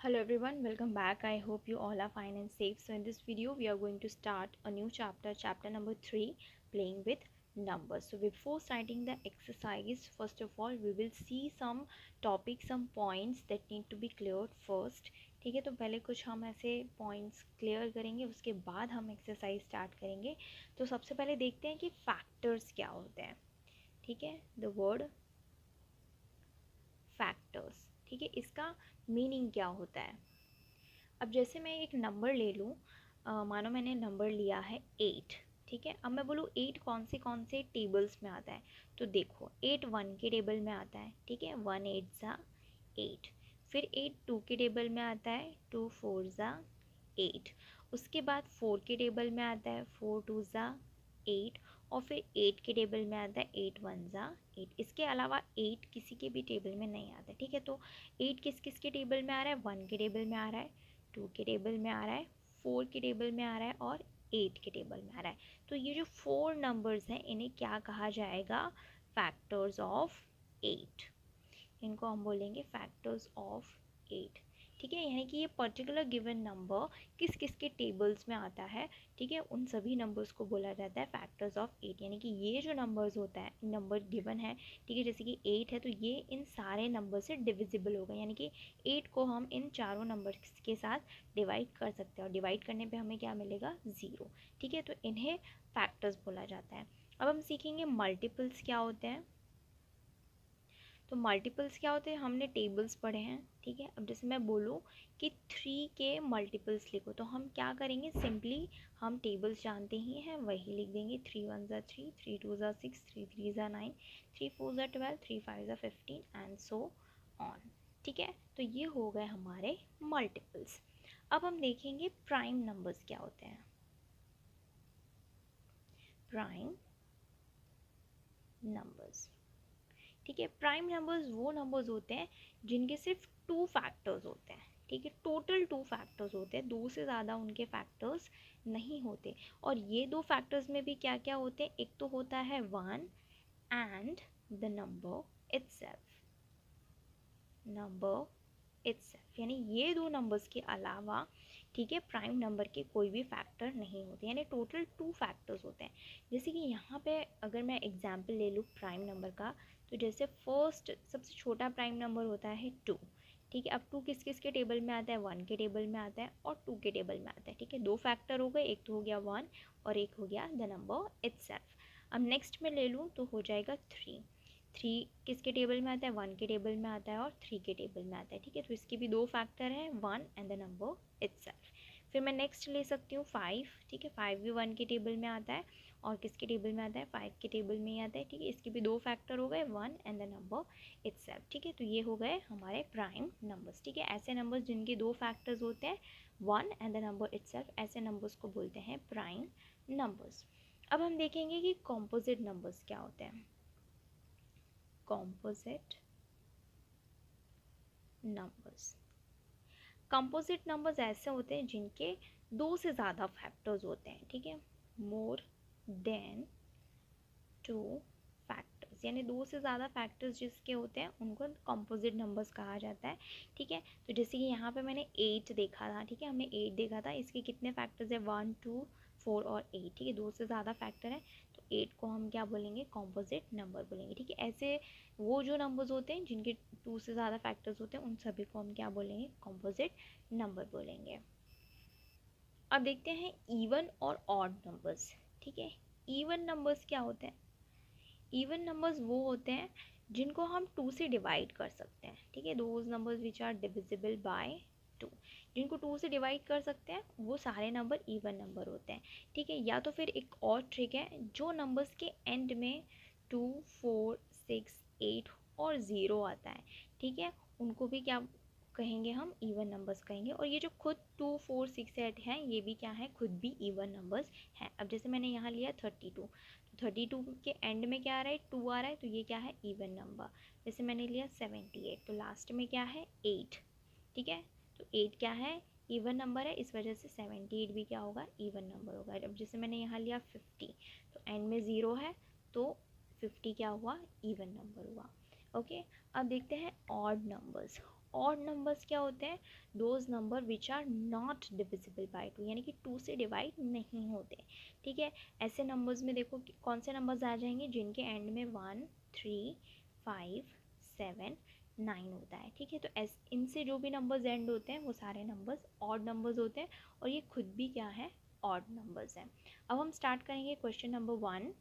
Hello everyone, welcome back. I hope you all are fine and safe. So in this video we are going to start a new chapter number 3, playing with numbers. So before starting the exercise, first of all we will see some topics, some points that need to be cleared first. ठीक है, तो पहले कुछ हम ऐसे points clear करेंगे, उसके बाद हम एक्सरसाइज स्टार्ट करेंगे. तो सबसे पहले देखते हैं कि फैक्टर्स क्या होते हैं. ठीक है, द वर्ड फैक्टर्स. ठीक है, इसका मीनिंग क्या होता है. अब जैसे मैं एक नंबर ले लूँ, मानो मैंने नंबर लिया है 8. ठीक है, अब मैं बोलूँ 8 कौन से टेबल्स में आता है. तो देखो 8 1 के टेबल में आता है. ठीक है, 1 8 ज़ा 8. फिर 8 2 के टेबल में आता है, 2 4 ज़ा 8. उसके बाद 4 के टेबल में आता है, 4 2 ज़ा 8. और फिर 8 के टेबल में आता है, 8 1 ज़ा 8. इसके अलावा 8 किसी के भी टेबल में नहीं आता. ठीक है, तो 8 किस किस के टेबल में आ रहा है, 1 के टेबल में आ रहा है, 2 के टेबल में आ रहा है, 4 के टेबल में आ रहा है और 8 के टेबल में आ रहा है. तो ये जो 4 नंबर्स हैं इन्हें क्या कहा जाएगा, फैक्टर्स ऑफ 8. इनको हम बोलेंगे फैक्टर्स ऑफ 8. ठीक है, यानी कि ये पर्टिकुलर गिवन नंबर किस किस के टेबल्स में आता है. ठीक है, उन सभी नंबर्स को बोला जाता है फैक्टर्स ऑफ 8. यानी कि ये जो नंबर्स होता है, नंबर गिवन है, ठीक है, जैसे कि 8 है तो ये इन सारे नंबर से डिविजिबल होगा. यानी कि 8 को हम इन चारों नंबर्स के साथ डिवाइड कर सकते हैं और डिवाइड करने पे हमें क्या मिलेगा, 0. ठीक है, तो इन्हें फैक्टर्स बोला जाता है. अब हम सीखेंगे मल्टीपल्स क्या होते हैं. तो मल्टीपल्स क्या होते हैं, हमने टेबल्स पढ़े हैं. ठीक है, अब जैसे मैं बोलूँ कि 3 के मल्टीपल्स लिखो, तो हम क्या करेंगे, सिंपली हम टेबल्स जानते ही हैं, वही लिख देंगे. 3 1 ज़ा 3, 3 2 ज़ा 6, 3 3 ज़ा 9, 3 4 ज़ा 12, 3 5 ज़ा 15 एंड सो ऑन. ठीक है, तो ये हो गए हमारे मल्टीपल्स. अब हम देखेंगे प्राइम नंबर्स क्या होते हैं. Prime numbers. ठीक है, प्राइम नंबर्स वो नंबर्स होते हैं जिनके सिर्फ 2 फैक्टर्स होते हैं. ठीक है, टोटल 2 फैक्टर्स होते हैं, 2 से ज़्यादा उनके फैक्टर्स नहीं होते. और ये 2 फैक्टर्स में भी क्या क्या होते हैं, एक तो होता है 1 and the number itself. Number itself, यानी ये 2 नंबर्स के अलावा, ठीक है, प्राइम नंबर के कोई भी फैक्टर नहीं होते. यानी टोटल 2 फैक्टर्स होते हैं. जैसे कि यहाँ पे अगर मैं एग्जांपल ले लूँ प्राइम नंबर का, तो जैसे फर्स्ट सबसे छोटा प्राइम नंबर होता है 2. ठीक है, अब 2 किस किस के टेबल में आता है, 1 के टेबल में आता है और 2 के टेबल में आता है. ठीक है, 2 फैक्टर हो गए, एक तो हो गया 1 और एक हो गया द नंबर इटसेल्फ. अब नेक्स्ट में ले लूँ तो हो जाएगा 3. 3 किसके टेबल में आता है, 1 के टेबल में आता है और 3 के टेबल में आता है. ठीक है, तो इसके भी 2 फैक्टर हैं, 1 एंड द नंबर इटसेल्फ. फिर मैं नेक्स्ट ले सकती हूँ 5. ठीक है, 5 भी 1 के टेबल में आता है और किसके टेबल में आता है, 5 के टेबल में ही आता है. ठीक है, इसके भी 2 फैक्टर हो गए, 1 एंड द नंबर इटसेल्फ. ठीक है, तो ये हो गए हमारे प्राइम नंबर्स. ठीक है, ऐसे नंबर्स जिनके 2 फैक्टर्स होते हैं, 1 एंड द नंबर इटसेल्फ, ऐसे नंबर्स को बोलते हैं प्राइम नंबर्स. अब हम देखेंगे कि कॉम्पोजिट नंबर्स क्या होते हैं. Composite numbers. कंपोजिट नंबर्स ऐसे होते हैं जिनके 2 से ज़्यादा फैक्टर्स होते हैं. ठीक है, मोर देन 2 फैक्टर्स, यानी 2 से ज़्यादा फैक्टर्स जिसके होते हैं उनको कंपोजिट नंबर्स कहा जाता है. ठीक है, तो जैसे कि यहाँ पे मैंने 8 देखा था. ठीक है, हमने 8 देखा था, इसके कितने फैक्टर्स है, 1 2 4 और 8. ठीक है, 2 से ज़्यादा फैक्टर है, तो 8 को हम क्या बोलेंगे, कंपोजिट नंबर बोलेंगे. ठीक है, ऐसे वो जो नंबर्स होते हैं जिनके 2 से ज़्यादा फैक्टर्स होते हैं उन सभी को हम क्या बोलेंगे, कंपोजिट नंबर बोलेंगे. अब देखते हैं इवन और ऑड नंबर्स. ठीक है, इवन नंबर्स क्या होते हैं. इवन नंबर्स वो होते हैं जिनको हम 2 से डिवाइड कर सकते हैं. ठीक है, those numbers which are divisible by 2. जिनको 2 से डिवाइड कर सकते हैं वो सारे नंबर इवन नंबर होते हैं. ठीक है, या तो फिर एक और ट्रिक है, जो नंबर्स के एंड में 2 4 6 8 और 0 आता है, ठीक है, उनको भी क्या कहेंगे, हम इवन नंबर्स कहेंगे. और ये जो खुद 2 4 6 8 हैं ये भी क्या है, खुद भी इवन नंबर्स हैं. अब जैसे मैंने यहाँ लिया 32, 32 के एंड में क्या आ रहा है, 2 आ रहा है, तो ये क्या है, इवन नंबर. जैसे मैंने लिया 78, तो लास्ट में क्या है, 8. ठीक है, तो 8 क्या है, इवन नंबर है, इस वजह से 78 भी क्या होगा, इवन नंबर होगा. अब जैसे मैंने यहाँ लिया 50, तो एंड में 0 है, तो 50 क्या हुआ, इवन नंबर हुआ. ओके, अब देखते हैं ऑड नंबर्स. ऑड नंबर्स क्या होते हैं? Those number which are not divisible by 2, यानी कि 2 से डिवाइड नहीं होते, ठीक है। ऐसे नंबर्स में देखो कौन से नंबर्स आ जाएंगे, जिनके एंड में 1, 3, 5, 7, 9 होता है, ठीक है। तो इनसे जो भी नंबर्स एंड होते हैं वो सारे नंबर्स ऑड नंबर्स होते हैं, और ये खुद भी क्या है? ऑड नंबर्स हैं। अब हम स्टार्ट करेंगे question number 1।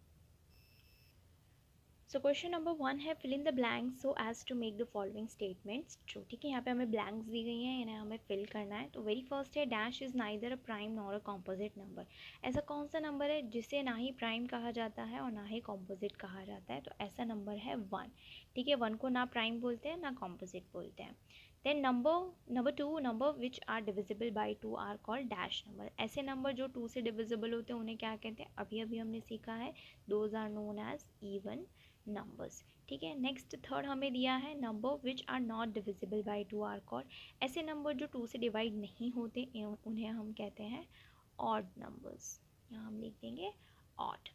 So question number 1 है fill in the blanks so as to make the following statements true, ठीक है। यहाँ पे हमें ब्लैंक्स दी गई हैं, इन्हें हमें फिल करना है। तो वेरी फर्स्ट है dash is neither a prime nor a composite number. ऐसा कौन सा नंबर है जिसे ना ही प्राइम कहा जाता है और ना ही कॉम्पोजिट कहा जाता है? तो ऐसा नंबर है 1, ठीक है। 1 को ना प्राइम बोलते हैं ना कॉम्पोजिट बोलते हैं। Then number 2, number which are divisible by 2 are called dash number. ऐसे नंबर जो 2 से डिविजिबल होते हैं उन्हें क्या कहते हैं? अभी अभी हमने सीखा है, those are known as even numbers, ठीक है। नेक्स्ट थर्ड हमें दिया है number which are not divisible by 2 are called. ऐसे नंबर जो 2 से डिवाइड नहीं होते उन्हें हम कहते हैं ऑड नंबर्स, यहाँ हम लिख देंगे odd.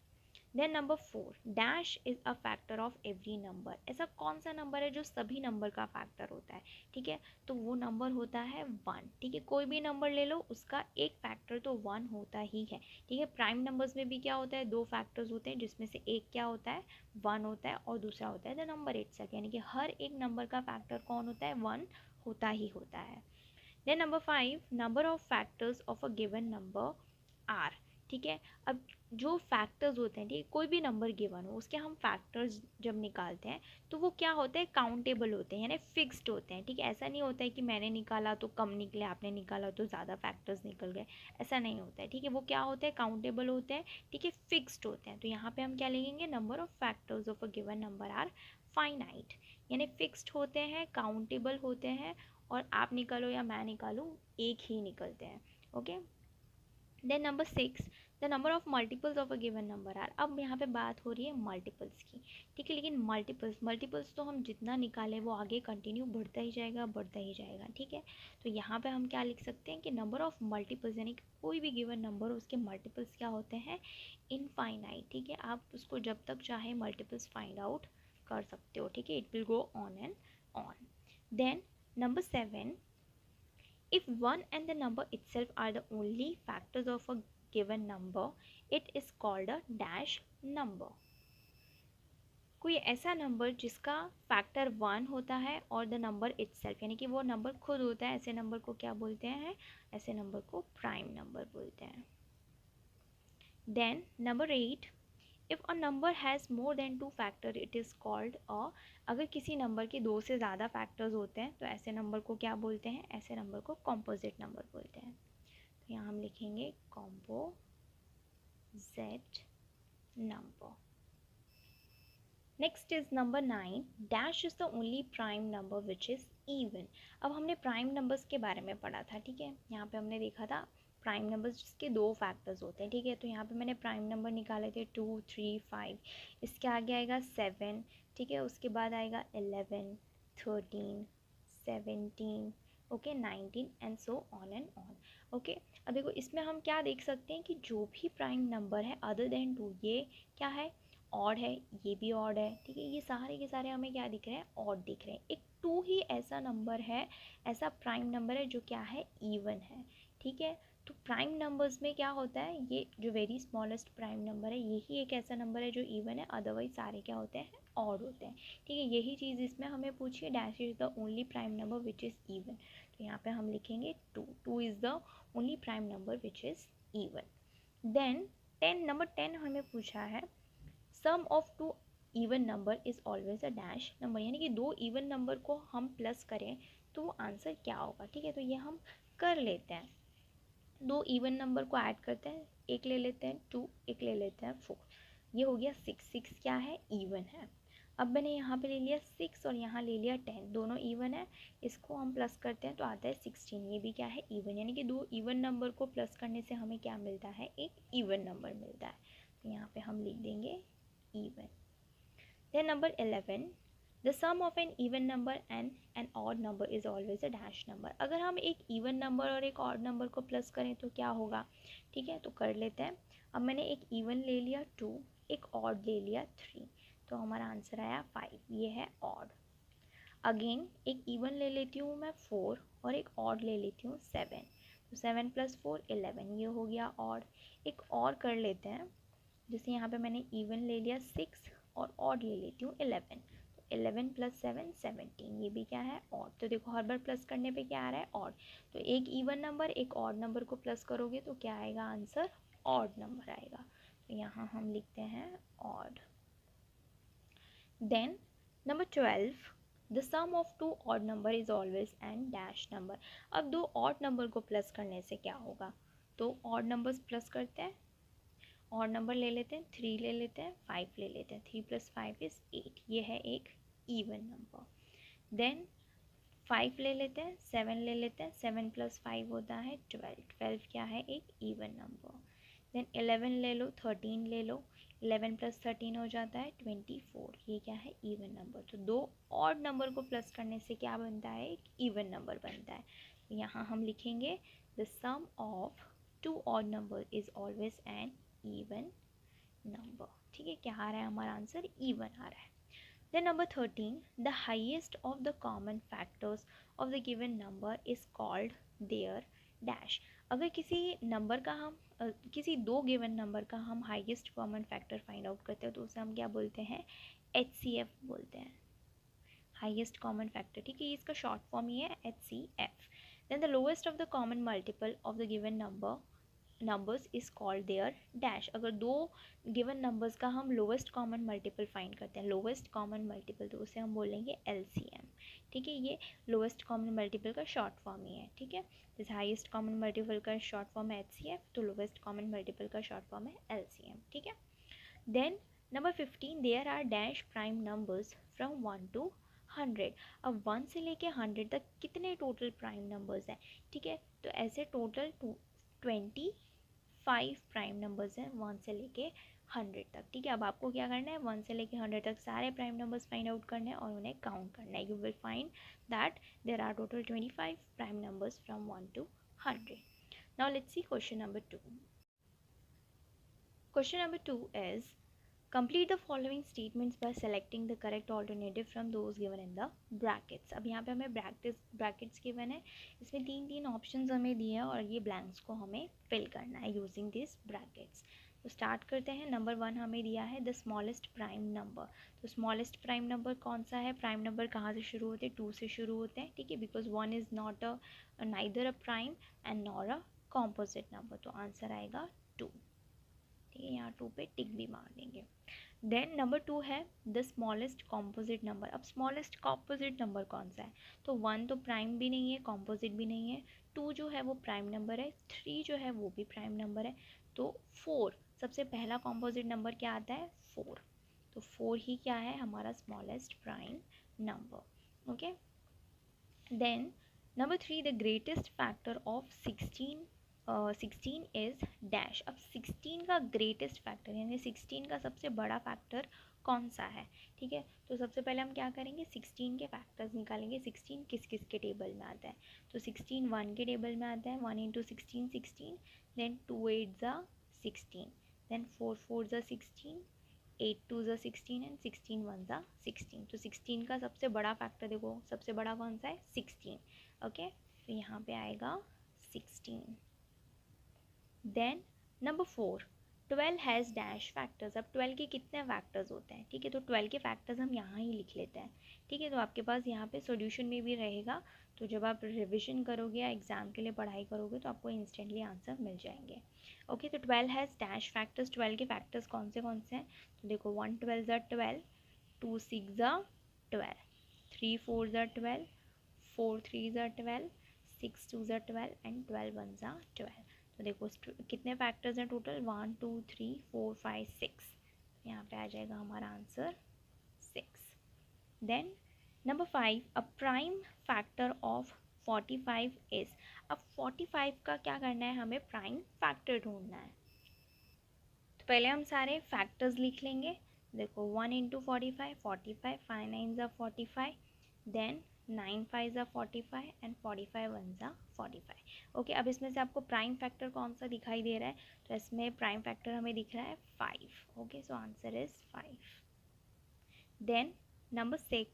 Then number 4, dash is a factor of every number. ऐसा कौन सा नंबर है जो सभी नंबर का फैक्टर होता है, ठीक है? तो वो नंबर होता है 1, ठीक है। कोई भी नंबर ले लो, उसका एक फैक्टर तो 1 होता ही है, ठीक है। प्राइम नंबर्स में भी क्या होता है? 2 फैक्टर्स होते हैं, जिसमें से एक क्या होता है? 1 होता है, और दूसरा होता है द नंबर इटसेल्फ, यानी कि हर एक नंबर का फैक्टर कौन होता है? 1 होता ही होता है। Then number 5, number of factors of a given number are, ठीक है। अब जो फैक्टर्स होते हैं, ठीक है, कोई भी नंबर गिवन हो उसके हम फैक्टर्स जब निकालते हैं तो वो क्या होते हैं? काउंटेबल होते हैं, यानी फिक्स्ड होते हैं, ठीक है। ऐसा नहीं होता है कि मैंने निकाला तो कम निकले, आपने निकाला तो ज़्यादा फैक्टर्स निकल गए, ऐसा नहीं होता है, ठीक है। वो क्या होते हैं? काउंटेबल होते हैं, ठीक है, फिक्स्ड होते हैं। तो यहाँ पे हम क्या लिखेंगे? Number of factors of a given number are finite, यानी फिक्स्ड होते हैं, काउंटेबल होते हैं, और आप निकालो या मैं निकालूँ एक ही निकलते हैं, okay. Then number 6, the number of multiples of a given number are. अब यहाँ पे बात हो रही है मल्टीपल्स की, ठीक है। लेकिन मल्टीपल्स तो हम जितना निकालें वो आगे कंटिन्यू बढ़ता ही जाएगा, बढ़ता ही जाएगा, ठीक है। तो यहाँ पे हम क्या लिख सकते हैं कि नंबर ऑफ मल्टीपल्स, यानी कि कोई भी गिवन नंबर हो उसके मल्टीपल्स क्या होते हैं? इनफाइनाइट, ठीक है। आप उसको जब तक चाहे मल्टीपल्स फाइंड आउट कर सकते हो, ठीक है। It will go on and on. Then number 7, if 1 and the number itself are the only factors of a given number, it is called a dash number. कोई ऐसा नंबर जिसका factor 1 होता है और द नंबर इटसेल्फ, यानी कि वो number खुद होता है, ऐसे नंबर को क्या बोलते हैं? ऐसे नंबर को प्राइम नंबर बोलते हैं। Then number 8, if a number has more than 2 factor it is called a. अगर किसी नंबर के 2 से ज़्यादा फैक्टर्स होते हैं तो ऐसे नंबर को क्या बोलते हैं? ऐसे नंबर को कॉम्पोजिट नंबर बोलते हैं। तो यहाँ हम लिखेंगे composite number. Next is number 9, dash is the only prime number which is even. अब हमने प्राइम नंबर्स के बारे में पढ़ा था, ठीक है। यहाँ पे हमने देखा था प्राइम नंबर्स जिसके 2 फैक्टर्स होते हैं, ठीक है। तो यहाँ पे मैंने प्राइम नंबर निकाले थे 2, 3, 5। इसके आगे आएगा 7, ठीक है। उसके बाद आएगा 11, 13, 17, okay, 19 and so on and on, okay. अब देखो इसमें हम क्या देख सकते हैं कि जो भी प्राइम नंबर है अदर देन 2, ये क्या है? ऑड है, ये भी ऑड है, ठीक है। ये सारे के सारे हमें क्या दिख रहे हैं? ऑड दिख रहे हैं। एक 2 ही ऐसा नंबर है, ऐसा प्राइम नंबर है जो क्या है? इवन है, ठीक है। तो प्राइम नंबर्स में क्या होता है? ये जो वेरी स्मॉलेस्ट प्राइम नंबर है यही एक ऐसा नंबर है जो इवन है, अदरवाइज सारे क्या होते हैं? ऑड होते हैं, ठीक है। यही चीज़ इसमें हमें पूछिए, dash is the only prime number which is even. तो यहाँ पे हम लिखेंगे 2 is the only prime number which is even. Then 10, number 10 हमें पूछा है sum of 2 even number is always a dash number, यानी कि 2 इवन नंबर को हम प्लस करें तो वो आंसर क्या होगा, ठीक है। तो ये हम कर लेते हैं, 2 इवन नंबर को ऐड करते हैं, एक ले लेते हैं 2, एक ले लेते हैं 4, ये हो गया 6 क्या है? इवन है। अब मैंने यहाँ पे ले लिया 6 और यहाँ ले लिया 10, दोनों इवन है, इसको हम प्लस करते हैं तो आता है 16, ये भी क्या है? इवन, यानी कि 2 इवन नंबर को प्लस करने से हमें क्या मिलता है? एक इवन नंबर मिलता है। तो यहाँ पे हम लिख देंगे even. Then number 11, the sum of an even number and an odd number is always a dash number. अगर हम एक even number और एक odd number को प्लस करें तो क्या होगा, ठीक है। तो कर लेते हैं। अब मैंने एक even ले लिया 2, एक odd ले लिया 3, तो हमारा आंसर आया 5, ये है odd। अगेन एक इवन ले लेती हूँ मैं 4 और एक ऑड ले लेती हूँ 7, तो 7 + 4 11, ये हो गया ऑड। एक और कर लेते हैं, जैसे यहाँ पे मैंने इवन ले लिया 6 और ऑड ले लेती हूँ 11, तो 11 + 7 17, ये भी क्या है ऑड। तो देखो हर बार प्लस करने पे क्या आ रहा है ऑड, तो एक इवन नंबर एक ऑड नंबर को प्लस करोगे तो क्या आएगा आंसर, ऑड नंबर आएगा। तो यहाँ हम लिखते हैं odd. Then number 12, the sum of two odd number is always an dash number. अब दो ऑड नंबर को प्लस करने से क्या होगा, तो ऑड नंबर्स प्लस करते हैं, ऑड नंबर ले लेते हैं, 3 ले लेते हैं, 5 ले लेते हैं, 3 + 5 = 8, ये है एक इवन नंबर। देन 5 ले लेते हैं, 7 ले लेते हैं, 7 + 5 होता है 12, 12 क्या है एक इवन नंबर। देन 11 ले लो, 13 ले लो, 11 + 13 हो जाता है 24, ये क्या है इवन नंबर। तो दो ऑड नंबर को प्लस करने से क्या बनता है, एक इवन नंबर बनता है। तो यहाँ हम लिखेंगे the sum of two odd number is always an even number. ठीक है, क्या आ रहा है हमारा आंसर, इवन आ रहा है। Then number 13, the highest of the common factors of the given number is called their dash। अगर किसी नंबर का हम किसी दो गिवन नंबर का हम highest common factor find out करते हैं तो उसे हम क्या बोलते हैं, HCF बोलते हैं, हाईएस्ट कॉमन फैक्टर। ठीक है, इसका शॉर्ट फॉर्म ही है HCF। Then the lowest of the common multiple of the given numbers is called their dash. अगर दो गिवन नंबर्स का हम लोवेस्ट कॉमन मल्टीपल फाइंड करते हैं, लोवेस्ट कॉमन मल्टीपल, तो उसे हम बोलेंगे LCM। ठीक है, ये लोवेस्ट कॉमन मल्टीपल का शॉर्ट फॉर्म ही है। ठीक है, जैसे हाईएस्ट कॉमन मल्टीपल का शॉर्ट फॉर्म है HCF, तो लोवेस्ट कॉमन मल्टीपल का शॉर्ट फॉर्म है LCM। ठीक है, then number 15, there are dash prime numbers from 1 to 100। अब 1 से लेके 100 तक कितने टोटल प्राइम नंबर्स हैं। ठीक है, तो ऐसे टोटल 25 प्राइम नंबर्स हैं 1 से लेके 100 तक। ठीक है, अब आपको क्या करना है, 1 से लेके 100 तक सारे प्राइम नंबर्स फाइंड आउट करने हैं और उन्हें काउंट करना है। You will find that there are total 25 prime numbers from 1 to 100। Now let's see question number 2। Question number 2 is complete the following statements by selecting the correct alternative from those given in the brackets। अब यहाँ पे हमें brackets given है, इसमें तीन options हमें दिए हैं और ये ब्लैंक्स को हमें फिल करना है यूजिंग दिस ब्रैकेट्स। तो स्टार्ट करते हैं। नंबर 1 हमें दिया है द स्मॉलेस्ट प्राइम नंबर। तो स्मॉलेस्ट प्राइम नंबर कौन सा है, प्राइम नंबर कहाँ से शुरू होते हैं, 2 से शुरू होते हैं। ठीक है, because 1 is not neither a prime and nor a composite number, तो आंसर आएगा 2। ठीक है, यहाँ 2 पे टिक भी मार देंगे। देन नंबर 2 है द स्मॉलेस्ट कॉम्पोजिट नंबर। अब स्मॉलेस्ट कॉम्पोजिट नंबर कौन सा है, तो 1 तो प्राइम भी नहीं है, कॉम्पोजिट भी नहीं है, 2 जो है वो प्राइम नंबर है, 3 जो है वो भी प्राइम नंबर है, तो 4 सबसे पहला कॉम्पोजिट नंबर क्या आता है, 4। तो 4 ही क्या है हमारा smallest prime number. Okay, then number 3, the greatest factor of 16 is dash. अब 16 का ग्रेटेस्ट फैक्टर यानी 16 का सबसे बड़ा फैक्टर कौन सा है। ठीक है, तो सबसे पहले हम क्या करेंगे, 16 के फैक्टर्स निकालेंगे। 16 किस किस के टेबल में आता है, तो 16 1 के टेबल में आता है, 1 × 16 16, देन 2 8 ज़ा 16, देन 4 4 ज़ा 16, 8 2 ज़ा 16 एंड 16 1 ज़ा 16। तो 16 का सबसे बड़ा फैक्टर देखो, सबसे बड़ा कौन सा है, 16। ओके, तो यहाँ पे आएगा 16। Then number 4, 12 has dash factors. अब 12 के कितने फैक्टर्स होते हैं। ठीक है, तो 12 के फैक्टर्स हम यहाँ ही लिख लेते हैं। ठीक है, तो आपके पास यहाँ पे सॉल्यूशन में भी रहेगा, तो जब आप रिविजन करोगे या एग्ज़ाम के लिए पढ़ाई करोगे तो आपको इंस्टेंटली आंसर मिल जाएंगे। ओके, तो 12 हैज़ डैश फैक्टर्स। 12 के फैक्टर्स कौन से हैं, तो देखो 1 12 ज़ा 12, 2 6 ज़ा 12, 3 4 ज़ा 12, 4 3 ज़ा 12, 6 2 ज़ा 12 एंड 12 1 ज़ा 12। तो देखो कितने फैक्टर्स हैं टोटल, 1 2 3 4 5 6, यहाँ पे आ जाएगा हमारा answer 6। Then number 5, a prime factor of 45 is. अब 45 का क्या करना है, हमें प्राइम फैक्टर ढूंढना है। तो पहले हम सारे फैक्टर्स लिख लेंगे। देखो 1 × 45 45, 5 9 ज़ा 45, देन 9 5 ज़ा 45 एंड 45 1 ज़ा 45। ओके, अब इसमें से आपको प्राइम फैक्टर कौन सा दिखाई दे रहा है, तो इसमें प्राइम फैक्टर हमें दिख रहा है 5। Okay, so answer is 5। Then number 6,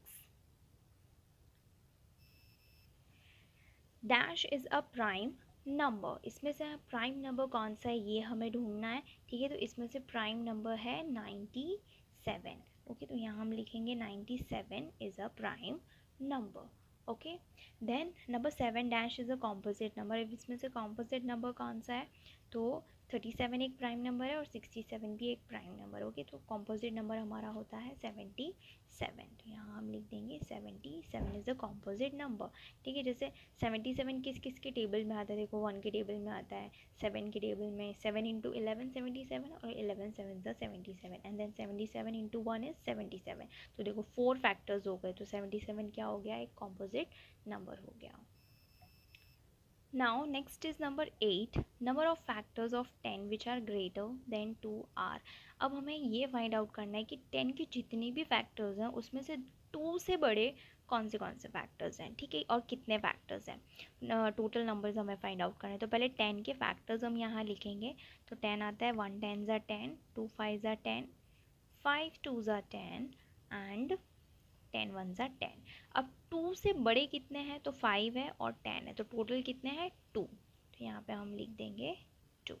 dash is a prime number, इसमें से प्राइम नंबर कौन सा है ये हमें ढूंढना है, ठीक है। तो इसमें से प्राइम नंबर है 97, ओके। तो यहाँ हम लिखेंगे 97 is a prime number, okay. Then number 7 dash is a composite number, इसमें से कॉम्पोजिट नंबर कौन सा है, तो 37 एक प्राइम नंबर है और 67 भी एक प्राइम नंबर, ओके। तो कॉम्पोजिट नंबर हमारा होता है 77, तो यहाँ हम लिख देंगे 77 इज़ अ कॉम्पोजिट नंबर, ठीक है। जैसे 77 किस किस के टेबल में आता है, देखो 1 के टेबल में आता है, 7 के टेबल में, 7 इंटू 11 77 और 11 7 77, एंड देन 77 इंटू 1 इज 77। तो देखो 4 फैक्टर्स हो गए, तो 77 क्या हो गया, एक कॉम्पोजिट नंबर हो गया। Now next is number 8, number of factors of 10 which are greater than 2 are। अब हमें ये फाइंड आउट करना है कि 10 के जितने भी फैक्टर्स हैं उसमें से 2 से बड़े कौन से फैक्टर्स हैं, ठीक है, और कितने फैक्टर्स हैं, टोटल नंबर्स हमें फाइंड आउट करना है। तो पहले 10 के फैक्टर्स हम यहाँ लिखेंगे। तो 10 आता है, 1 10 ज़ा 10, 2 5 ज़ा 10, 5 2 ज़ा 10 एंड 10 1 ज़ा 10। अब 2 से बड़े कितने हैं, तो 5 है और 10 है, तो टोटल कितने हैं 2। तो यहाँ पे हम लिख देंगे 2।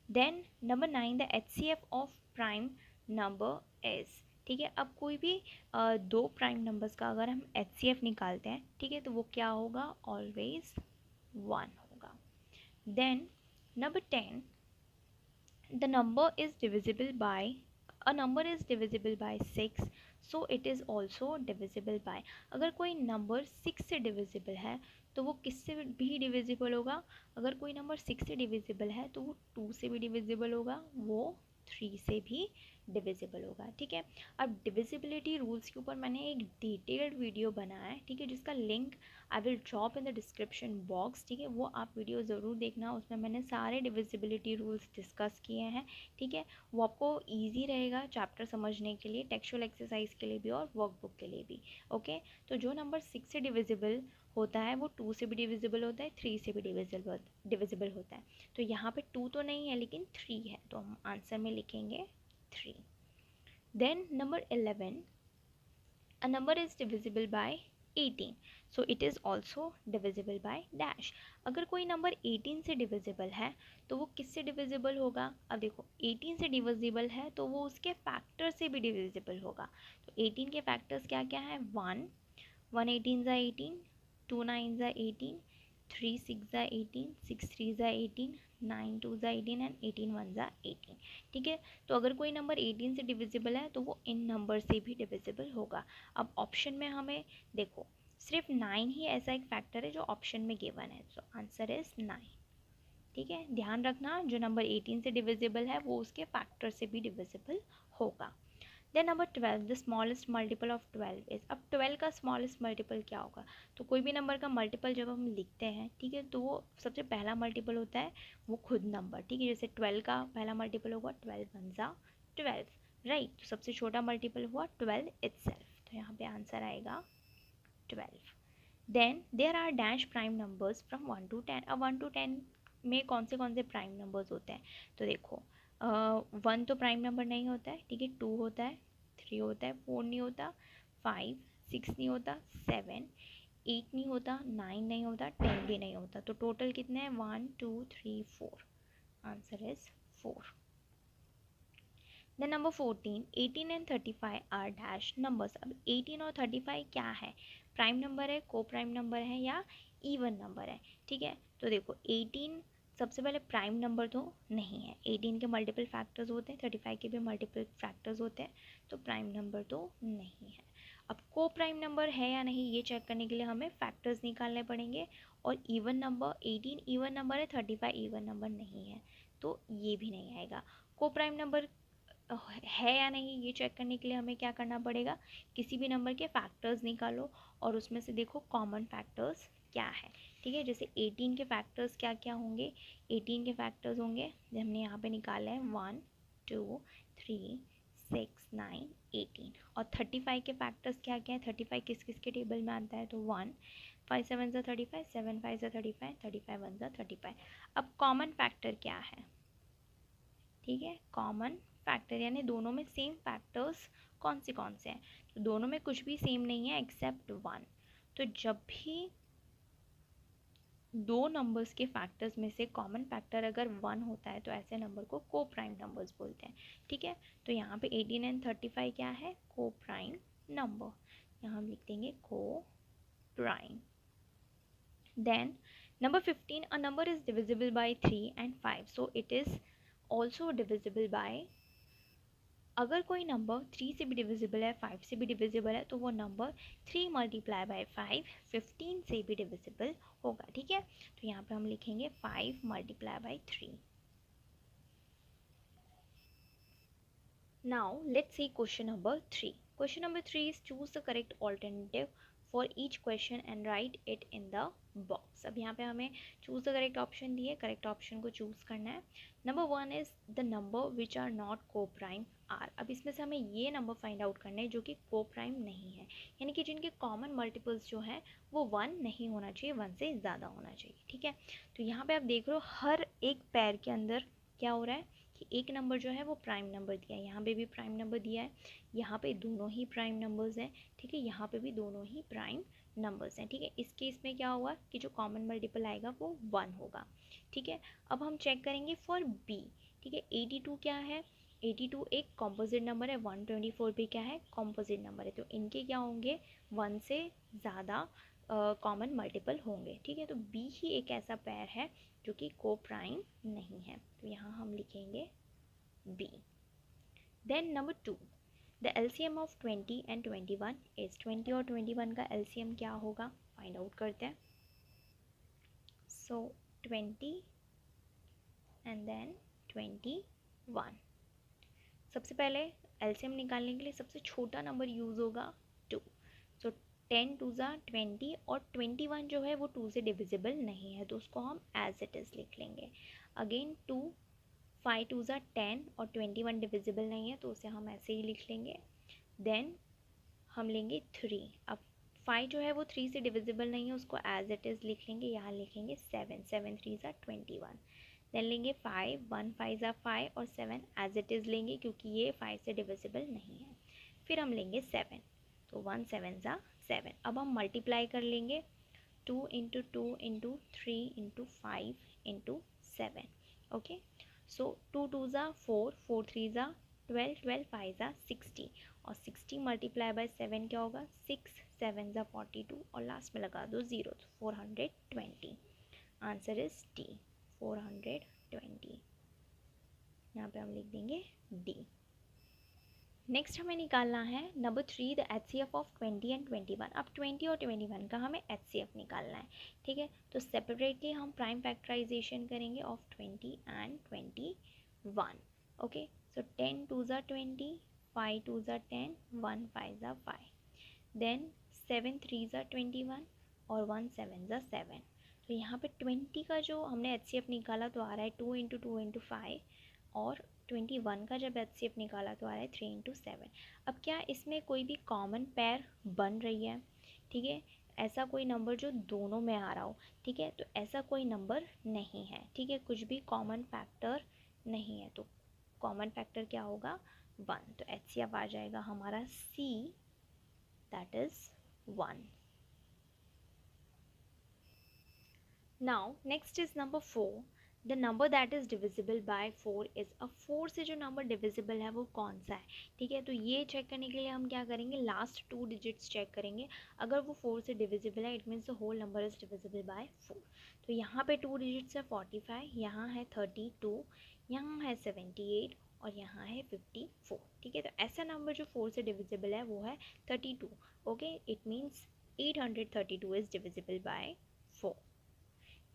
Then number 9, the HCF of prime number is, ठीक है। अब कोई भी दो प्राइम नंबर्स का अगर हम HCF निकालते हैं, ठीक है, तो वो क्या होगा, ऑलवेज 1 होगा। Then number 10, the number is divisible by, a number is divisible by 6 so it is also divisible by। अगर कोई नंबर 6 से डिविजिबल है तो वो किससे भी डिविजिबल होगा, अगर कोई नंबर 6 से डिविजिबल है तो वो 2 से भी डिविजिबल होगा, वो 3 से भी डिविजिबल होगा, ठीक है। अब डिविजिबिलिटी रूल्स के ऊपर मैंने एक डिटेल्ड वीडियो बनाया है, ठीक है, जिसका link I will drop in the description box, ठीक है। वो आप वीडियो ज़रूर देखना, उसमें मैंने सारे डिविजिबिलिटी रूल्स डिस्कस किए हैं, ठीक है। वो आपको ईजी रहेगा चैप्टर समझने के लिए, टेक्सचुअल एक्सरसाइज के लिए भी और वर्कबुक के लिए भी, ओके। तो जो नंबर 6 से डिविजिबल होता है वो 2 से भी डिविजिबल होता है, 3 से भी डिविजिबल होता है। तो यहाँ पे 2 तो नहीं है लेकिन 3 है, तो हम आंसर में लिखेंगे 3। Then number 11, a number is divisible by 18 so it is also divisible by dash। अगर कोई नंबर 18 से डिविजिबल है तो वो किससे डिविजिबल होगा, अब देखो 18 से डिविजिबल है तो वो उसके फैक्टर से भी डिविजिबल होगा। तो 18 के फैक्टर्स क्या क्या है, 1 1 18 ज़ा 18, 2 9 ज़ा 18, 3 6 ज़ा 18, 6 3 ज़ा 18, 9 2 ज़ा 18 एंड 18 1 ज़ा 18, ठीक है। तो अगर कोई नंबर 18 से डिविजिबल है तो वो इन नंबर से भी डिविजिबल होगा। अब ऑप्शन में हमें देखो सिर्फ 9 ही ऐसा एक फैक्टर है जो ऑप्शन में गिवन है, सो आंसर इज 9, ठीक है। ध्यान रखना जो नंबर 18 से डिविजिबल है वो उसके फैक्टर से भी डिविजिबल होगा। Then number 12, the smallest multiple of 12 is. अब 12 का स्मॉलेस्ट मल्टीपल क्या होगा, तो कोई भी नंबर का मल्टीपल जब हम लिखते हैं, ठीक है, तो वो सबसे पहला मल्टीपल होता है वो खुद नंबर, ठीक है। जैसे 12 का पहला मल्टीपल होगा 12 1 ज़ा 12, राइट। तो सबसे छोटा मल्टीपल हुआ 12 इटसेल्फ, तो यहाँ पे आंसर आएगा 12। Then there are dash prime numbers from 1 to 10। अब 1 to 10 में कौन से प्राइम नंबर्स होते हैं, तो देखो 1 तो प्राइम नंबर नहीं होता है, ठीक है। 2 होता है, 3 होता है, 4 नहीं होता, 5 6 नहीं होता, 7 8 नहीं होता, 9 नहीं होता, 10 भी नहीं होता। तो टोटल कितने हैं, 1 2 3 4, answer is 4। The number 14, 18 and 35 are dash numbers. अब 18 और 35 क्या है, प्राइम नंबर है, को प्राइम नंबर है या इवन नंबर है, ठीक है। तो देखो 18 सबसे पहले प्राइम नंबर तो नहीं है, 18 के मल्टीपल फैक्टर्स होते हैं, 35 के भी मल्टीपल फैक्टर्स होते हैं, तो प्राइम नंबर तो नहीं है। अब को प्राइम नंबर है या नहीं ये चेक करने के लिए हमें फैक्टर्स निकालने पड़ेंगे, और इवन नंबर 18 इवन नंबर है, 35 इवन नंबर नहीं है, तो ये भी नहीं आएगा। को प्राइम नंबर है या नहीं ये चेक करने के लिए हमें क्या करना पड़ेगा, किसी भी नंबर के फैक्टर्स निकालो और उसमें से देखो कॉमन फैक्टर्स क्या है, ठीक है। जैसे 18 के फैक्टर्स क्या क्या होंगे, 18 के फैक्टर्स होंगे जो हमने यहाँ पे निकाले हैं 1 2 3 6 9 18, और 35 के फैक्टर्स क्या क्या है, 35 किस किस के टेबल में आता है, तो 1 5 7 ज़ा 35, 7 5 ज़ा 35, 35 1 ज़ा 35। अब कॉमन फैक्टर क्या है, ठीक है, कॉमन फैक्टर यानी दोनों में सेम फैक्टर्स कौन से हैं, तो दोनों में कुछ भी सेम नहीं है एक्सेप्ट 1। तो जब भी दो नंबर्स के फैक्टर्स में से कॉमन फैक्टर अगर 1 होता है तो ऐसे नंबर को को प्राइम नंबर्स बोलते हैं। ठीक है, तो यहाँ पे 18 एंड 35 क्या है, को प्राइम नंबर। यहाँ हम लिख देंगे coprime. Then number 15, a number is divisible by 3 and 5, so it is also divisible by, अगर कोई नंबर 3 से भी डिविजिबल है, 5 से भी डिविजिबल है, तो वो नंबर 3 मल्टीप्लाई बाय 5 15 से भी डिविजिबल होगा। ठीक है, तो यहाँ पे हम लिखेंगे 5 multiply by 3। Now let's see question number 3. Question number 3 is choose the correct alternative for each question and write it in the box. अब यहाँ पे हमें choose the correct option दिए, correct option को choose करना है। Number 1 is the number which are not co-prime are. अब इसमें से हमें ये नंबर फाइंड आउट करने हैं जो कि co-prime नहीं है, यानी कि जिनके कॉमन मल्टीपल्स जो हैं वो 1 नहीं होना चाहिए, 1 से ज़्यादा होना चाहिए। ठीक है, तो यहाँ पे आप देख रहे हो हर एक पैर के अंदर क्या हो रहा है कि एक नंबर जो है वो प्राइम नंबर दिया है, यहाँ पे भी प्राइम नंबर दिया है, यहाँ पे दोनों ही प्राइम नंबर्स हैं। ठीक है, यहाँ पे भी दोनों ही प्राइम नंबर्स हैं। ठीक है, इस केस में क्या होगा कि जो कॉमन मल्टीपल आएगा वो 1 होगा। ठीक है, अब हम चेक करेंगे फॉर बी। ठीक है, 82 क्या है, 82 एक कॉम्पोजिट नंबर है, 124 भी क्या है, कॉम्पोजिट नंबर है, तो इनके क्या होंगे 1 से ज़्यादा कॉमन मल्टीपल होंगे। ठीक है, तो बी ही एक ऐसा पेयर है जो कि को प्राइम नहीं है, तो यहाँ हम लिखेंगे B. Then number 2, the LCM of 20 and 21 is 20 और 21 का LCM क्या होगा, फाइंड आउट करते हैं। So 20 and then 21, सबसे पहले LCM निकालने के लिए सबसे छोटा नंबर यूज़ होगा 2। So 10 2 ज़ा 20 और 21 जो है वो 2 से डिविजिबल नहीं है, तो उसको हम एज इट इज़ लिख लेंगे। अगेन 2 5 2 ज़ा 10 और 21 डिविजिबल नहीं है, तो उसे हम ऐसे ही लिख लेंगे। देन हम लेंगे 3, अब 5 जो है वो 3 से डिविजिबल नहीं है, उसको एज इट इज़ लिख लेंगे, यहाँ लिखेंगे 7 7 3 ज़ा 21। देन लेंगे 5 1 5 ज़ा 5 और 7 एज इट इज़ लेंगे क्योंकि ये 5 से डिविजिबल नहीं है। फिर हम लेंगे 7, तो 1 7 ज़ा 7। अब हम मल्टीप्लाई कर लेंगे 2 into 2 into 3 into 5 into 7। Okay, so 2 2 ज़ा 4 4 3 ज़ा 12 12 5 ज़ा 60 और 60 मल्टीप्लाई बाय 7 क्या होगा 6 7 ज़ा 42 और लास्ट में लगा दो 0, तो 420। Answer is D 420। यहाँ पे हम लिख देंगे डी। नेक्स्ट हमें निकालना है number 3, the HCF of 20 and 21। अब 20 और 21 का हमें HCF निकालना है। ठीक है, तो सेपरेटली हम प्राइम फैक्टराइजेशन करेंगे ऑफ 20 एंड 21। ओके, सो 10 2 ज़ा 20 5 2 ज़ा 10 1 5 ज़ा 5, देन 7 3 ज़ा 21 और 1 7 ज़ा 7। तो यहाँ पे 20 का जो हमने HCF निकाला तो आ रहा है 2 इंटू 2 इंटू 5, और 21 का जब HCF निकाला तो आ रहा है 3 इंटू 7। अब क्या इसमें कोई भी कॉमन पेयर बन रही है? ठीक है, ऐसा कोई नंबर जो दोनों में आ रहा हो। ठीक है, तो ऐसा कोई नंबर नहीं है। ठीक है, कुछ भी कॉमन फैक्टर नहीं है, तो कॉमन फैक्टर क्या होगा 1, तो HCF आ जाएगा हमारा C, that is 1। Now next is number 4, the number that is divisible by 4 is a 4 से जो नंबर डिविजिबल है वो कौन सा है। ठीक है, तो ये चेक करने के लिए हम क्या करेंगे, लास्ट 2 डिजिट्स चेक करेंगे। अगर वो 4 से डिविजिबल है it means the whole number is divisible by 4। तो यहाँ पे 2 डिजिट्स है 45, यहाँ है 32, यहाँ है 78 और यहाँ है 54। ठीक है, तो ऐसा नंबर जो 4 से डिविजिबल है वो है 32। Okay, it means 832 is divisible by 4।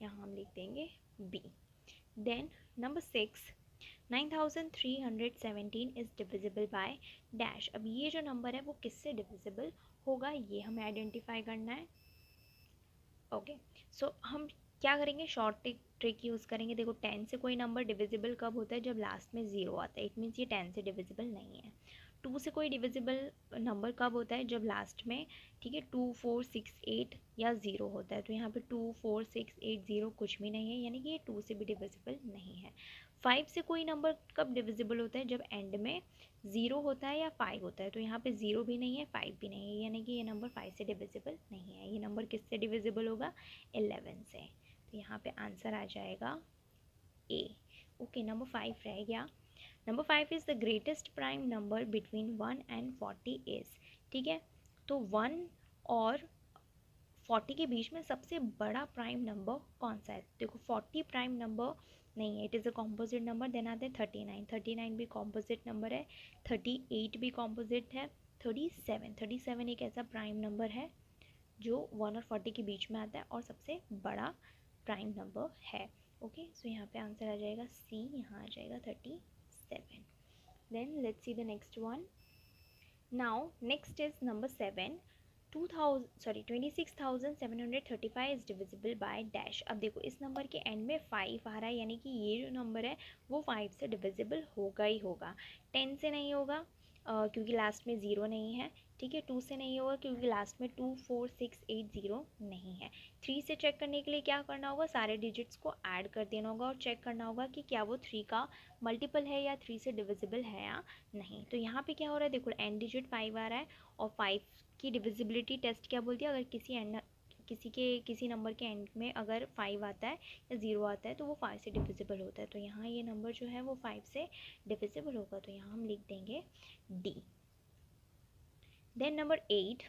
यहाँ हम लिख देंगे B. Then number 6, 9317 is divisible by dash. अब ये जो नंबर है वो किससे डिविजिबल होगा ये हमें आइडेंटिफाई करना है। ओके, सो हम क्या करेंगे, शॉर्ट ट्रिक यूज़ करेंगे। देखो 10 से कोई नंबर डिविजिबल कब होता है, जब लास्ट में 0 आता है, इट मीन्स ये 10 से डिविजिबल नहीं है। 2 से कोई डिविजिबल नंबर कब होता है, जब लास्ट में, ठीक है, 2 4 6 8 या 0 होता है। तो यहाँ पे 2 4 6 8 0 कुछ भी नहीं है, यानी कि ये 2 से भी डिविजिबल नहीं है। 5 से कोई नंबर कब डिविजिबल होता है, जब एंड में 0 होता है या 5 होता है। तो यहाँ पे 0 भी नहीं है 5 भी नहीं है, यानी कि ये नंबर 5 से डिविजिबल नहीं है। ये नंबर किससे डिविजिबल होगा, 11 से। यहाँ पे आंसर आ जाएगा ए। ओके, नंबर 5 रह गया। Number 5 is the greatest prime number between 1 and 40 is. ठीक है, तो 1 और 40 के बीच में सबसे बड़ा प्राइम नंबर कौन सा है? देखो 40 प्राइम नंबर नहीं है, it is a composite number. Then आते हैं 39, 39 भी कॉम्पोजिट नंबर है, 38 भी कॉम्पोजिट है, 37 एक ऐसा प्राइम नंबर है जो 1 और 40 के बीच में आता है और सबसे बड़ा प्राइम नंबर है। ओके, सो यहाँ पे आंसर आ जाएगा सी, यहाँ आ जाएगा 37। Then let's see the next one. Now next is number 7। 26,735 is divisible by dash. अब देखो इस नंबर के एंड में 5 आ रहा है, यानी कि ये जो नंबर है वो 5 से डिविजिबल होगा ही होगा। 10 से नहीं होगा क्योंकि लास्ट में 0 नहीं है। ठीक है, 2 से नहीं होगा क्योंकि लास्ट में 2 4 6 8 0 नहीं है। 3 से चेक करने के लिए क्या करना होगा, सारे डिजिट्स को ऐड कर देना होगा और चेक करना होगा कि क्या वो 3 का मल्टीपल है या 3 से डिविजिबल है या नहीं। तो यहाँ पे क्या हो रहा है, देखो एंड डिजिट 5 आ रहा है और 5 की डिविजिबिलिटी टेस्ट क्या बोलती है, अगर किसी नंबर के एंड में अगर 5 आता है या 0 आता है तो वो 5 से डिविजिबल होता है। तो यहाँ ये नंबर जो है वो 5 से डिविजिबल होगा, तो यहाँ हम लिख देंगे D. Then number 8,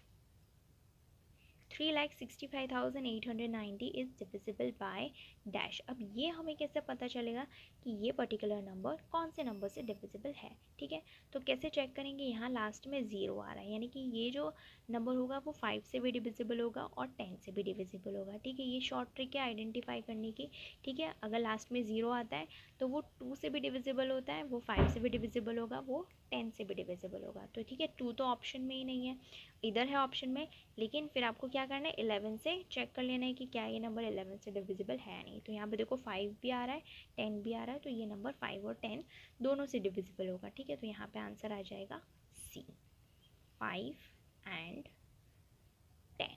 3,65,890 is divisible by dash. अब ये हमें कैसे पता चलेगा कि ये पर्टिकुलर नंबर कौन से नंबर से डिविजिबल है? ठीक है, तो कैसे चेक करेंगे, यहाँ लास्ट में 0 आ रहा है, यानी कि ये जो नंबर होगा वो 5 से भी डिविजिबल होगा और 10 से भी डिविजिबल होगा। ठीक है, ये शॉर्ट ट्रिक है आइडेंटिफाई करने की। ठीक है, अगर लास्ट में 0 आता है तो वो 2 से भी डिविजिबल होता है, वो 5 से भी डिविजिबल होगा, वो 10 से भी डिविजिबल होगा। तो ठीक है, 2 तो ऑप्शन में ही नहीं है, इधर है ऑप्शन में, लेकिन फिर आपको क्या करना है 11 से चेक कर लेना है कि क्या ये नंबर 11 से डिविजिबल है नहीं। तो यहाँ पे देखो 5 भी आ रहा है 10 भी आ रहा है, तो ये नंबर 5 और 10 दोनों से डिविजिबल होगा। ठीक है, तो यहाँ पे आंसर आ जाएगा C, 5 and 10।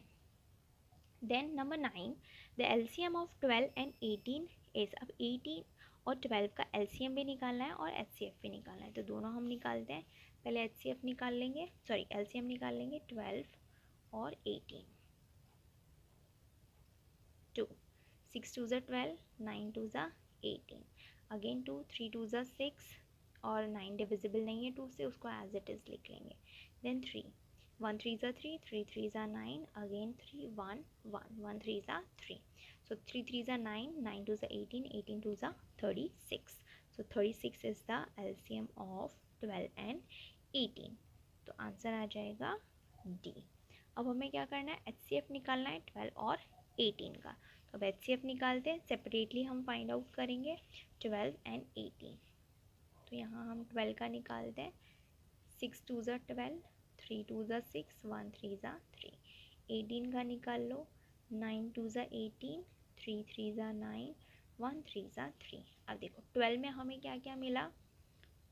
Then number 9, the LCM of 12 and 18 is. अब 18 और 12 का एलसीएम भी निकालना है और एचसीएफ भी निकालना है, तो दोनों हम निकालते हैं। पहले एचसीएफ निकाल लेंगे, सॉरी एलसीएम निकाल लेंगे 12 और 18। 2 6 2 ज़ा 12, 9 2 ज़ा 18, अगेन 2 3 2 ज़ा 6 और 9 डिविजिबल नहीं है 2 से, उसको एज इट इज़ लिख लेंगे। देन 3 1 3 ज़ा 3, 3 3 ज़ा 9, अगेन 3 1 1 1 3 ज़ा 3, सो 3 3 ज़ा 9, 9 2 ज़ा 18, 18 2 ज़ा 36, सो 36 is the LCM of 12 and 18। तो आंसर आ जाएगा डी। अब हमें क्या करना है, एचसीएफ निकालना है 12 और 18 का। तो अब एचसीएफ निकालते हैं, सेपरेटली हम फाइंड आउट करेंगे 12 एंड 18। तो यहाँ हम 12 का निकालते हैं, 6 2 ज़ा 12, 3 2 ज़ा 6, 1 3 ज़ा 3। 18 का निकाल लो, 9 2 ज़ा 18, 3 3 ज़ा 9, 1 3 ज़ा 3। अब देखो 12 में हमें क्या क्या मिला,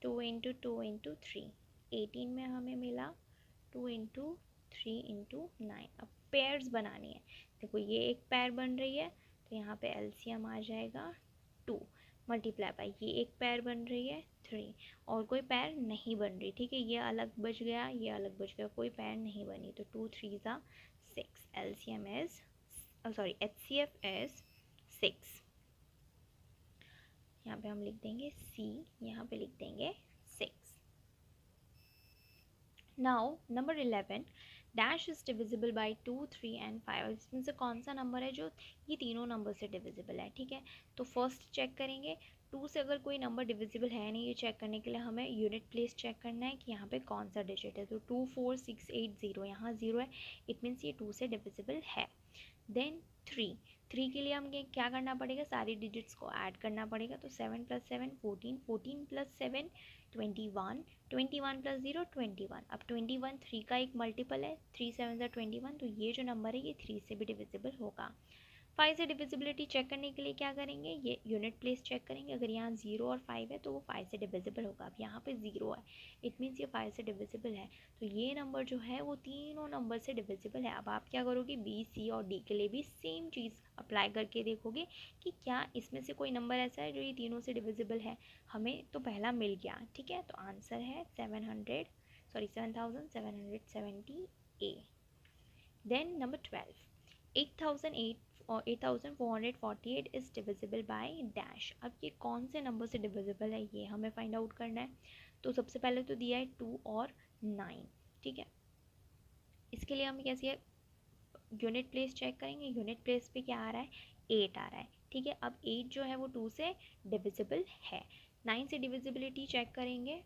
2 इंटू 2 इंटू 3। 18 में हमें मिला 2 इंटू 3 इंटू 9। अब पेयर्स बनानी है, देखो ये एक पेयर बन रही है, तो यहाँ पे एलसीएम आ जाएगा 2 मल्टीप्लाई बाई ये एक पेयर बन रही है 3, और कोई पेयर नहीं बन रही। ठीक है, ये अलग बच गया, ये अलग बच गया, कोई पेयर नहीं बनी, तो 2 3 ज़ा 6, LCM is sorry HCF is 6। यहाँ पे हम लिख देंगे सी, यहाँ पे लिख देंगे 6। Now number 11, dash is divisible by 2 3 and 5। इसमें से कौन सा नंबर है जो ये तीनों नंबर से डिविजिबल है? ठीक है, तो फर्स्ट चेक करेंगे 2 से अगर कोई नंबर डिविजिबल है नहीं, ये चेक करने के लिए हमें यूनिट प्लेस चेक करना है कि यहाँ पे कौन सा डिजिट है। तो 2 4 6 8 0, यहाँ 0 है, इट मीन्स ये 2 से डिविजिबल है। देन 3 के लिए हमें क्या करना पड़ेगा, सारी डिजिट्स को ऐड करना पड़ेगा। तो 7 + 7 14, 14 + 7 21, 21 + 0 21। अब 21 3 का एक मल्टीपल है, 3 7 ज़ा 21, तो ये जो नंबर है ये 3 से भी डिविजिबल होगा। 5 से डिविजिबिलिटी चेक करने के लिए क्या करेंगे, ये यूनिट प्लेस चेक करेंगे। अगर यहाँ 0 और 5 है तो वो 5 से डिविजिबल होगा। अब यहाँ पे 0 है, इट मीन्स ये 5 से डिविजिबल है, तो ये नंबर जो है वो तीनों नंबर से डिविजिबल है। अब आप क्या करोगे, बी सी और डी के लिए भी सेम चीज़ अप्लाई करके देखोगे कि क्या इसमें से कोई नंबर ऐसा है जो ये तीनों से डिविजिबल है। हमें तो पहला मिल गया, ठीक है, तो आंसर है 7770 A. Then number 12, 8,800 8448 is divisible by dash. अब ये कौन से नंबर से डिविजिबल है ये हमें फाइंड आउट करना है। तो सबसे पहले तो दिया है 2 और 9, ठीक है। इसके लिए हम कैसे यूनिट प्लेस चेक करेंगे। यूनिट प्लेस पे क्या आ रहा है, 8 आ रहा है, ठीक है। अब 8 जो है वो 2 से डिविजिबल है। 9 से डिविजिबिलिटी चेक करेंगे।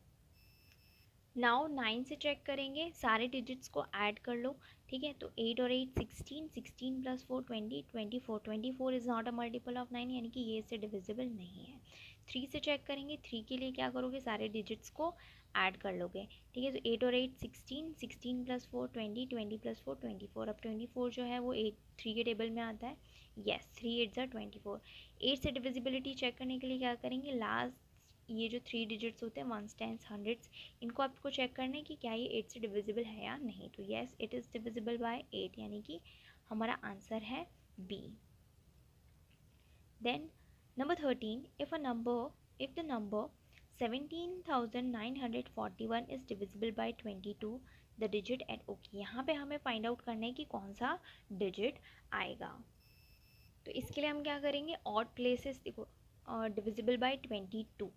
नाउ 9 से चेक करेंगे, सारे डिजिट्स को ऐड कर लो, ठीक है। तो 8 और 8 16, 16 plus 4 20, 24, 24 is not a multiple of 9, यानी कि ये इससे डिविजिबल नहीं है। 3 से चेक करेंगे। 3 के लिए क्या करोगे, सारे डिजिट्स को ऐड कर लोगे, ठीक है। तो 8 और 8 16, 16 प्लस 4 20, 20 प्लस 4 24। अब 24 जो है वो 3 के टेबल में आता है। येस, 3 8 ज़ा 24। 8 से डिविजिबिलिटी चेक करने के लिए क्या करेंगे, लास्ट ये जो 3 डिजिट्स होते हैं, वंस टेंस हंड्रेड्स, इनको आपको चेक करना है कि क्या ये 8 से डिविजिबल है या नहीं। तो yes, it is divisible by 8, यानी कि हमारा आंसर है B. Then number 13, if the number 17,941 is divisible by 22, the digit at okay. यहाँ पे हमें फाइंड आउट करना है कि कौन सा डिजिट आएगा। तो इसके लिए हम क्या करेंगे, ऑड प्लेसेस देखो, डिविजिबल बाय 22।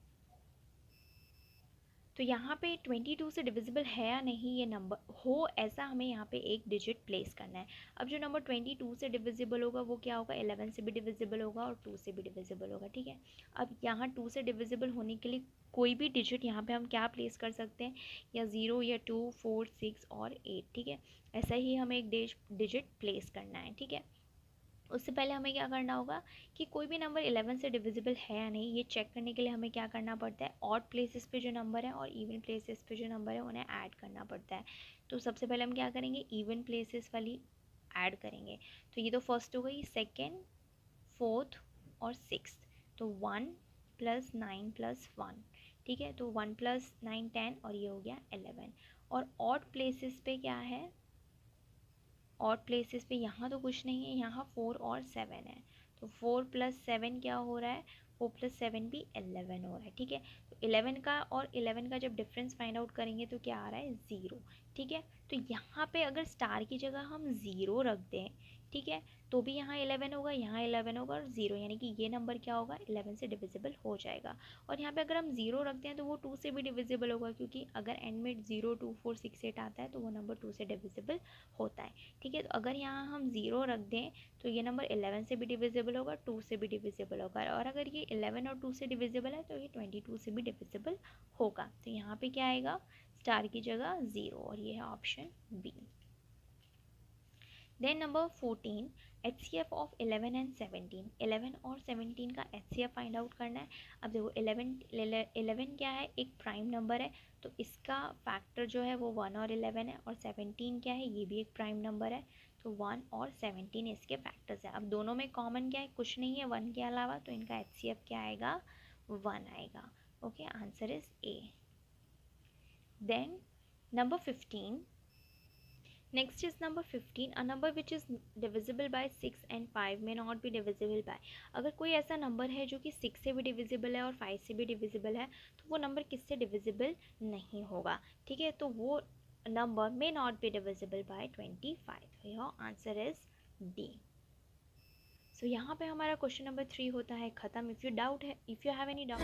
तो यहाँ पे 22 से डिविजिबल है या नहीं ये नंबर हो, ऐसा हमें यहाँ पे एक डिजिट प्लेस करना है। अब जो नंबर 22 से डिविजिबल होगा वो क्या होगा, 11 से भी डिविजिबल होगा और 2 से भी डिविजिबल होगा, ठीक है। अब यहाँ 2 से डिविजिबल होने के लिए कोई भी डिजिट यहाँ पे हम क्या प्लेस कर सकते हैं, या 0 या 2 4 6 और 8, ठीक है। ऐसा ही हमें एक डिजिट प्लेस करना है, ठीक है। उससे पहले हमें क्या करना होगा कि कोई भी नंबर 11 से डिविजिबल है या नहीं, ये चेक करने के लिए हमें क्या करना पड़ता है, ऑड प्लेसेस पे जो नंबर है और इवन प्लेसेस पे जो नंबर है उन्हें ऐड करना पड़ता है। तो सबसे पहले हम क्या करेंगे, इवन प्लेसेस वाली ऐड करेंगे। तो ये तो फर्स्ट हो गई, सेकेंड, फोर्थ और सिक्स। तो 1 + 9 + 1, ठीक है। तो 1 + 9 10 और ये हो गया 11। और ऑड प्लेसेस पे क्या है, और प्लेसेस पे यहाँ तो कुछ नहीं है, यहाँ 4 और 7 है। तो 4 + 7 क्या हो रहा है, 4 + 7 भी 11 हो रहा है, ठीक है। तो 11 का और 11 का जब डिफरेंस फाइंड आउट करेंगे तो क्या आ रहा है, 0, ठीक है। तो यहाँ पे अगर स्टार की जगह हम 0 रख दें, ठीक है, तो भी यहाँ 11 होगा, यहाँ 11 होगा और 0, यानी कि ये नंबर क्या होगा, 11 से डिविजिबल हो जाएगा। और यहाँ पे अगर हम 0 रखते हैं तो वो 2 से भी डिविजिबल होगा, क्योंकि अगर एंड में 0 2 4 6 8 आता है तो वो नंबर 2 से डिविजिबल होता है, ठीक है। तो अगर यहाँ हम 0 रख दें तो ये नंबर 11 से भी डिविजिबल होगा, 2 से भी डिविजिबल होगा, और अगर ये 11 और 2 से डिविजिबल है तो ये 22 से भी डिविजिबल होगा। तो यहाँ पे क्या आएगा, स्टार की जगह 0, और ये है option B. Then number 14, HCF of 11 and 17। 11 और 17 का HCF फाइंड आउट करना है। अब देखो 11 क्या है, एक प्राइम नंबर है, तो इसका फैक्टर जो है वो 1 और 11 है। और 17 क्या है, ये भी एक प्राइम नंबर है, तो 1 और 17 इसके फैक्टर्स हैं। अब दोनों में कॉमन क्या है, कुछ नहीं है 1 के अलावा, तो इनका HCF क्या आएगा, 1 आएगा। Okay, answer is A. Then number 15, next is number 15, a number which is divisible by 6 and 5 may not be divisible by। अगर कोई ऐसा नंबर है जो कि 6 से भी डिविजिबल है और 5 से भी डिविजिबल है, तो वो नंबर किससे डिविजिबल नहीं होगा, ठीक है। तो वो number may not be divisible by 25। Your answer is D. So यहाँ पे हमारा क्वेश्चन नंबर 3 होता है ख़त्म। If you have any doubt